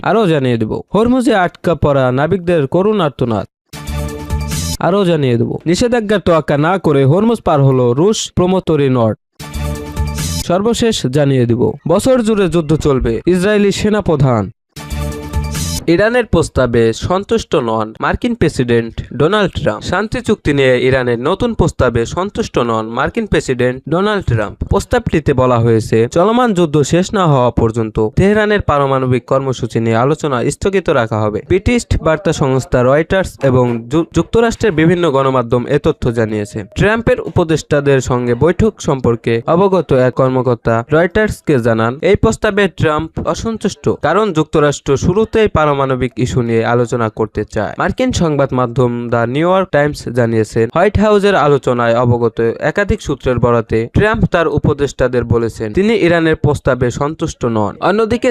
আরও জানিয়ে দেব হরমুজে আটকা পড়া নাবিকদের করুণ আর্তনাদ। আরও জানিয়ে দেব নিষেধাজ্ঞার তোয়াক্কা না করে হরমুজ পার হলো রুশ প্রমোতরি নট। সর্বশেষ জানিয়ে দিব বছর জুড়ে যুদ্ধ চলবে ইসরায়েলি সেনাপ্রধান। ইরানের প্রস্তাবে সন্তুষ্ট নন মার্কিন প্রেসিডেন্ট ডোনাল্ড ট্রাম্প। শান্তি চুক্তি নিয়ে ইরানের নতুন প্রস্তাবে সন্তুষ্ট নন মার্কিন প্রেসিডেন্ট ডোনাল্ড ট্রাম্প। প্রস্তাবটিতে বলা হয়েছে চলমান যুদ্ধ শেষ না হওয়া পর্যন্ত তেহরানের পারমাণবিক কর্মসূচি নিয়ে আলোচনা স্থগিত রাখা হবে। ব্রিটিশ বার্তা সংস্থা রয়টার্স এবং যুক্তরাষ্ট্রের বিভিন্ন গণমাধ্যম এ তথ্য জানিয়েছে। ট্রাম্পের উপদেষ্টাদের সঙ্গে বৈঠক সম্পর্কে অবগত এক কর্মকর্তা রয়টার্সকে জানান, এই প্রস্তাবে ট্রাম্প অসন্তুষ্ট কারণ যুক্তরাষ্ট্র শুরুতেই পারমাণবিক ইস্যু নিয়ে আলোচনা করতে চায়। মার্কিন সংবাদ মাধ্যম দ্য নিউ ইয়র্ক টাইমস জানিয়েছে, হোয়াইট হাউসের আলোচনায় অবগত একাধিক সূত্রের বরাতে ট্রাম্প তার উপদেষ্টাদের বলেছেন তিনি ইরানের প্রস্তাবে সন্তুষ্ট নন। অন্যদিকে